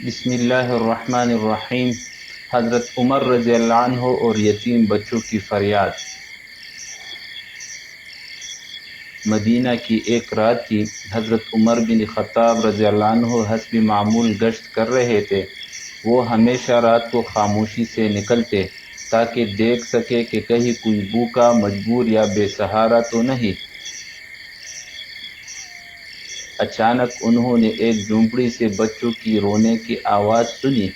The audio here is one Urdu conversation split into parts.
بسم اللہ الرحمن الرحیم۔ حضرت عمر رضی اللہ عنہ اور یتیم بچوں کی فریاد۔ مدینہ کی ایک رات تھی۔ حضرت عمر بن خطاب رضی اللہ عنہ حسب معمول گشت کر رہے تھے۔ وہ ہمیشہ رات کو خاموشی سے نکلتے تاکہ دیکھ سکے کہ کہیں کوئی بھوکا، مجبور یا بے سہارا تو نہیں۔ اچانک انہوں نے ایک جھونپڑی سے بچوں کی رونے کی آواز سنی۔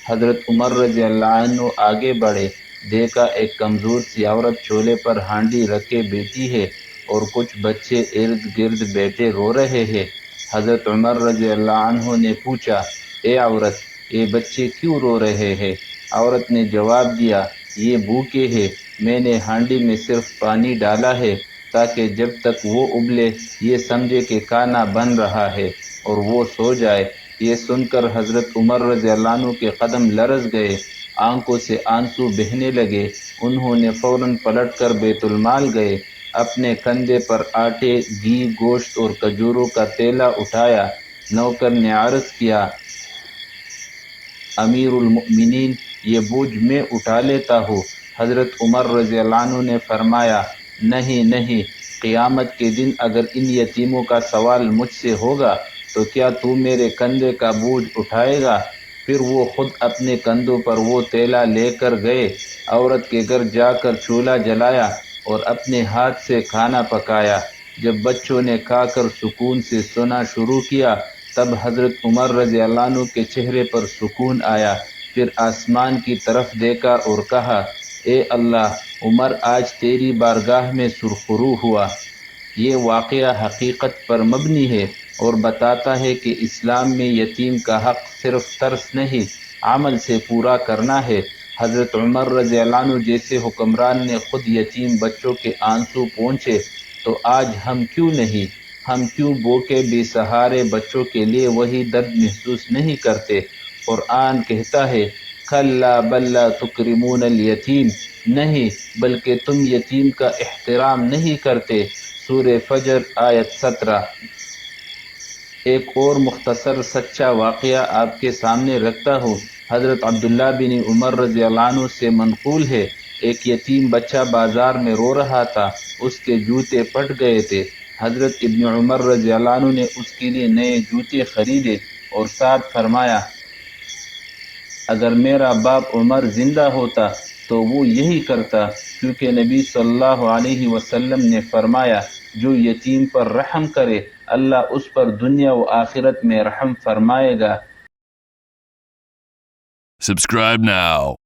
حضرت عمر رضی اللہ عنہ آگے بڑھے، دیکھا ایک کمزور سی عورت چولہے پر ہانڈی رکھے بیٹھی ہے اور کچھ بچے ارد گرد بیٹھے رو رہے ہیں۔ حضرت عمر رضی اللہ عنہ نے پوچھا، اے عورت، یہ بچے کیوں رو رہے ہیں؟ عورت نے جواب دیا، یہ بھوکے ہیں، میں نے ہانڈی میں صرف پانی ڈالا ہے تاکہ جب تک وہ ابلے یہ سمجھے کہ کھانا بن رہا ہے اور وہ سو جائے۔ یہ سن کر حضرت عمر رضی اللہ عنہ کے قدم لرز گئے، آنکھوں سے آنسو بہنے لگے۔ انہوں نے فوراً پلٹ کر بیت المال گئے، اپنے کندھے پر آٹے، گھی، گوشت اور کھجوروں کا تیلا اٹھایا۔ نوکر نے عرض کیا، امیر المؤمنین، یہ بوجھ میں اٹھا لیتا ہوں۔ حضرت عمر رضی اللہ عنہ نے فرمایا، نہیں نہیں، قیامت کے دن اگر ان یتیموں کا سوال مجھ سے ہوگا تو کیا تو میرے کندھے کا بوجھ اٹھائے گا؟ پھر وہ خود اپنے کندھوں پر وہ تیلا لے کر گئے، عورت کے گھر جا کر چولہا جلایا اور اپنے ہاتھ سے کھانا پکایا۔ جب بچوں نے کھا کر سکون سے سونا شروع کیا تب حضرت عمر رضی اللہ عنہ کے چہرے پر سکون آیا۔ پھر آسمان کی طرف دیکھا اور کہا، اے اللہ، عمر آج تیری بارگاہ میں سرخرو ہوا۔ یہ واقعہ حقیقت پر مبنی ہے اور بتاتا ہے کہ اسلام میں یتیم کا حق صرف ترس نہیں، عمل سے پورا کرنا ہے۔ حضرت عمر رضی اللہ عنہ جیسے حکمران نے خود یتیم بچوں کے آنسو پونچھے تو آج ہم کیوں نہیں؟ ہم کیوں بوکے بے سہارے بچوں کے لیے وہی درد محسوس نہیں کرتے؟ قرآن کہتا ہے، کلا بل لا تکرمون الیتیم، نہیں بلکہ تم یتیم کا احترام نہیں کرتے۔ سورہ فجر آیت 17۔ ایک اور مختصر سچا واقعہ آپ کے سامنے رکھتا ہوں۔ حضرت عبداللہ بن عمر رضی اللہ عنہ سے منقول ہے، ایک یتیم بچہ بازار میں رو رہا تھا، اس کے جوتے پھٹ گئے تھے۔ حضرت ابن عمر رضی اللہ عنہ نے اس کے لیے نئے جوتے خریدے اور ساتھ فرمایا، اگر میرا باپ عمر زندہ ہوتا تو وہ یہی کرتا، کیونکہ نبی صلی اللہ علیہ وسلم نے فرمایا، جو یتیم پر رحم کرے اللہ اس پر دنیا و آخرت میں رحم فرمائے گا۔ Subscribe now.